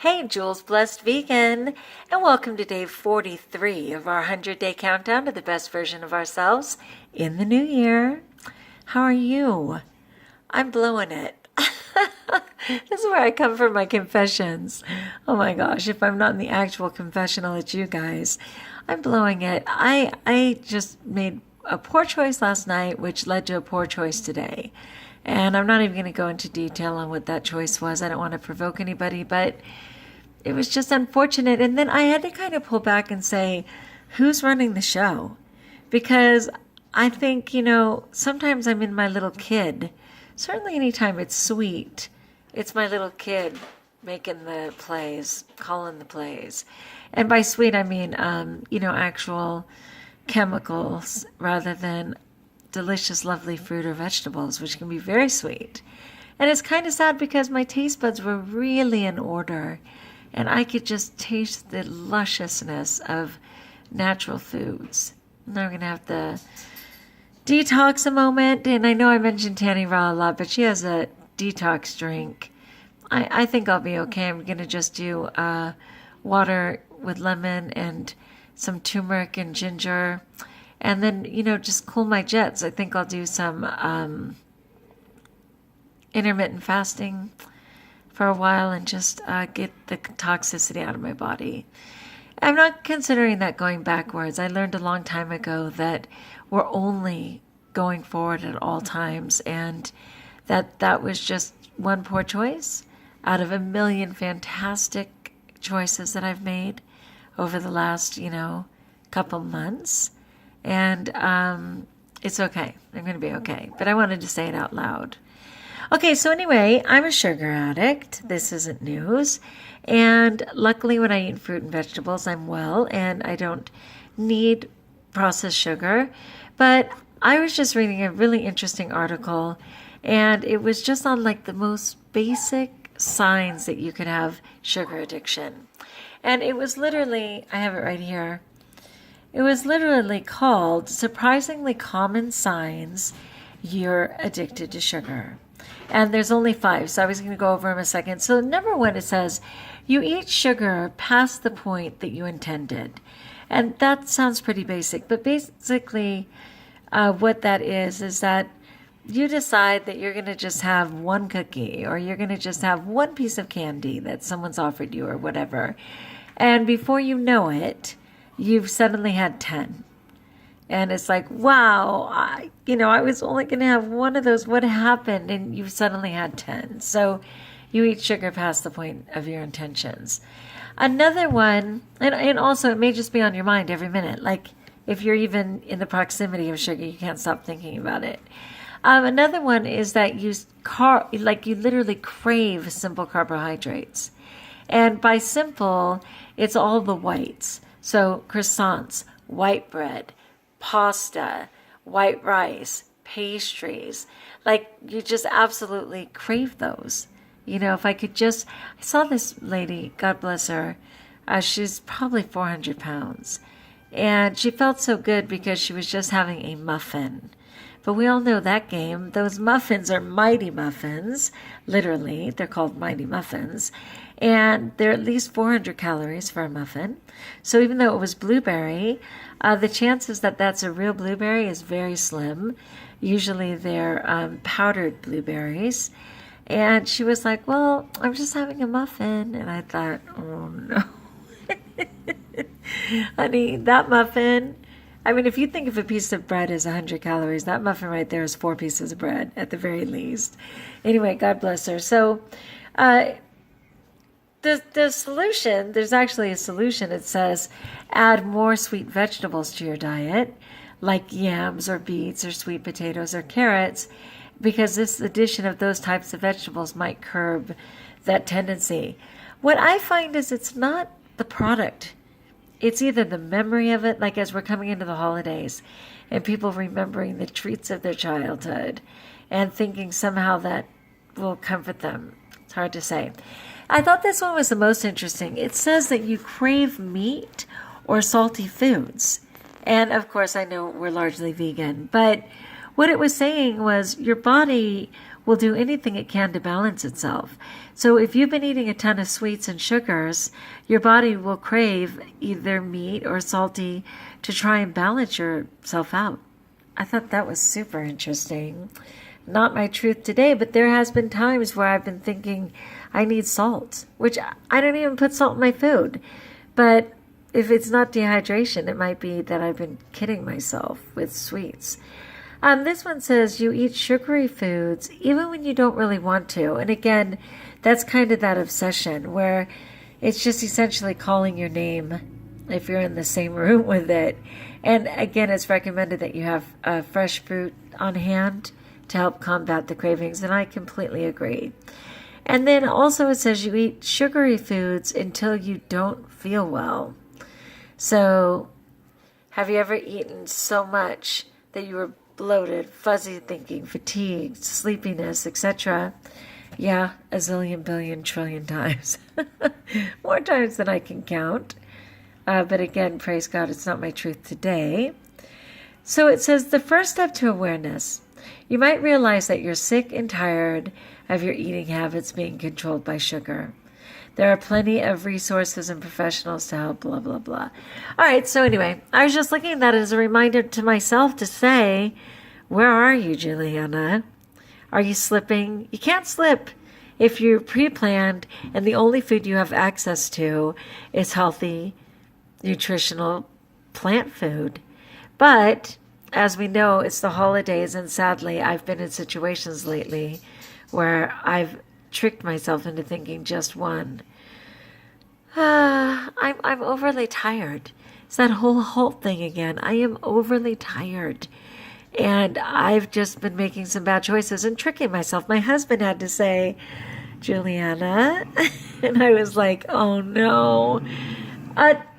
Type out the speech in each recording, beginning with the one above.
Hey, Jules Blessed Vegan, and welcome to day 43 of our 100-day countdown to the best version of ourselves in the new year. How are you? I'm blowing it. This is where I come for my confessions. Oh my gosh, if I'm not in the actual confessional, it's you guys. I'm blowing it. I just made a poor choice last night, which led to a poor choice today. And I'm not even going to go into detail on what that choice was. I don't want to provoke anybody, but it was just unfortunate. And then I had to kind of pull back and say, who's running the show? Because I think, sometimes I'm in my little kid. Certainly anytime it's sweet, it's my little kid making the plays, calling the plays. And by sweet, I mean, actual chemicals rather than delicious, lovely fruit or vegetables, which can be very sweet. And it's kind of sad because my taste buds were really in order and I could just taste the lusciousness of natural foods. Now I'm going to have to detox a moment. And I know I mentioned Tanny Raw a lot, but she has a detox drink. I think I'll be okay. I'm going to just do water with lemon and some turmeric and ginger. And then, just cool my jets. I think I'll do some intermittent fasting for a while and just get the toxicity out of my body. I'm not considering that going backwards. I learned a long time ago that we're only going forward at all times, and that was just one poor choice out of a million fantastic choices that I've made over the last, couple months. And it's okay. I'm going to be okay. But I wanted to say it out loud. Okay, so anyway, I'm a sugar addict. This isn't news. And luckily when I eat fruit and vegetables, I'm well and I don't need processed sugar. But I was just reading a really interesting article, and it was just on like the most basic signs that you could have sugar addiction. And it was literally, I have it right here. It was literally called Surprisingly Common Signs You're Addicted to Sugar. And there's only 5, so I was going to go over them a second. So number 1, it says, you eat sugar past the point that you intended. And that sounds pretty basic, but basically what that is that you decide that you're going to just have one cookie, or you're going to just have one piece of candy that someone's offered you or whatever. And before you know it, you've suddenly had 10. And it's like, wow, I was only going to have one of those. What happened? And you suddenly had 10. So you eat sugar past the point of your intentions. Another one, and also it may just be on your mind every minute. Like if you're even in the proximity of sugar, you can't stop thinking about it. Another one is that you literally crave simple carbohydrates. And by simple, it's all the whites. So croissants, white bread, pasta, white rice, pastries. Like you just absolutely crave those. If I could I saw this lady, God bless her, she's probably 400 pounds. And she felt so good because she was just having a muffin. But we all know that game. Those muffins are mighty muffins. Literally, they're called mighty muffins. And they're at least 400 calories for a muffin. So even though it was blueberry, the chances that that's a real blueberry is very slim. Usually they're powdered blueberries. And she was like, well, I'm just having a muffin. And I thought, oh no. Honey, that muffin, if you think of a piece of bread as 100 calories, that muffin right there is 4 pieces of bread at the very least. Anyway, God bless her. So the solution, there's actually a solution. It says add more sweet vegetables to your diet, like yams or beets or sweet potatoes or carrots, because this addition of those types of vegetables might curb that tendency. What I find is it's not the product. It's either the memory of it, like as we're coming into the holidays and people remembering the treats of their childhood and thinking somehow that will comfort them. It's hard to say. I thought this one was the most interesting. It says that you crave meat or salty foods. And of course, I know we're largely vegan, but what it was saying was your body will do anything it can to balance itself. So if you've been eating a ton of sweets and sugars, your body will crave either meat or salty to try and balance yourself out. I thought that was super interesting. Not my truth today, but there has been times where I've been thinking I need salt, which I don't even put salt in my food. But if it's not dehydration, it might be that I've been kidding myself with sweets. This one says you eat sugary foods even when you don't really want to. And again, that's kind of that obsession where it's just essentially calling your name if you're in the same room with it. And again, it's recommended that you have fresh fruit on hand to help combat the cravings. And I completely agree. And then also it says you eat sugary foods until you don't feel well. So have you ever eaten so much that you were bloated, fuzzy thinking, fatigued, sleepiness, etc.? Yeah, a zillion, billion, trillion times. More times than I can count. But again, praise God, it's not my truth today. So it says the first step to awareness. You might realize that you're sick and tired of your eating habits being controlled by sugar. There are plenty of resources and professionals to help, blah, blah, blah. All right, so anyway, I was just looking at that as a reminder to myself to say, where are you, Juliana? Are you slipping? You can't slip if you're pre-planned and the only food you have access to is healthy, nutritional plant food. But as we know, it's the holidays, and sadly, I've been in situations lately where I've tricked myself into thinking just one. I'm overly tired. It's that whole thing again. I am overly tired. And I've just been making some bad choices and tricking myself. My husband had to say, Juliana. And I was like, oh no.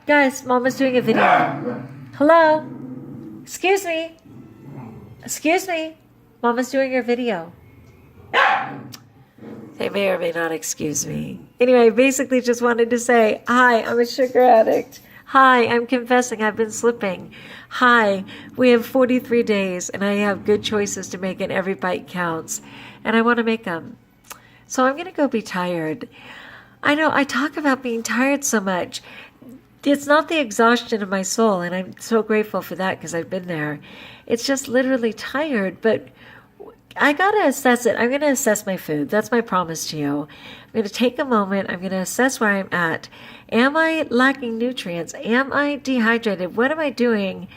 Guys, Mama's doing a video. Hello? Excuse me. Excuse me. Mama's doing her video. They may or may not excuse me. Anyway, basically just wanted to say, hi, I'm a sugar addict. Hi, I'm confessing I've been slipping. Hi, we have 43 days and I have good choices to make and every bite counts. And I want to make them. So I'm going to go be tired. I know I talk about being tired so much. It's not the exhaustion of my soul, and I'm so grateful for that because I've been there. It's just literally tired, but I got to assess it. I'm going to assess my food. That's my promise to you. I'm going to take a moment. I'm going to assess where I'm at. Am I lacking nutrients? Am I dehydrated? What am I doing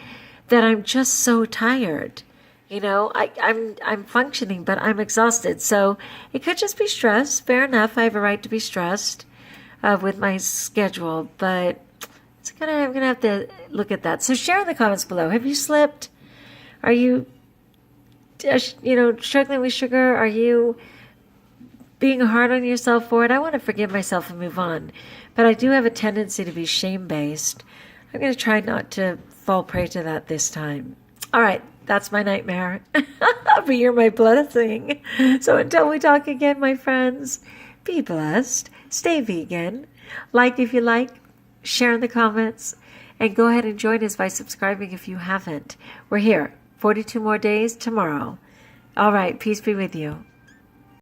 that I'm just so tired? You know, I'm functioning, but I'm exhausted. So it could just be stress. Fair enough. I have a right to be stressed with my schedule, but I'm going to have to look at that. So share in the comments below. Have you slipped? Are you struggling with sugar? Are you being hard on yourself for it? I want to forgive myself and move on. But I do have a tendency to be shame-based. I'm going to try not to fall prey to that this time. All right. That's my nightmare. But you're my blessing. So until we talk again, my friends, be blessed. Stay vegan. Like if you like. Share in the comments. And go ahead and join us by subscribing if you haven't. We're here. 42 more days tomorrow. All right. Peace be with you.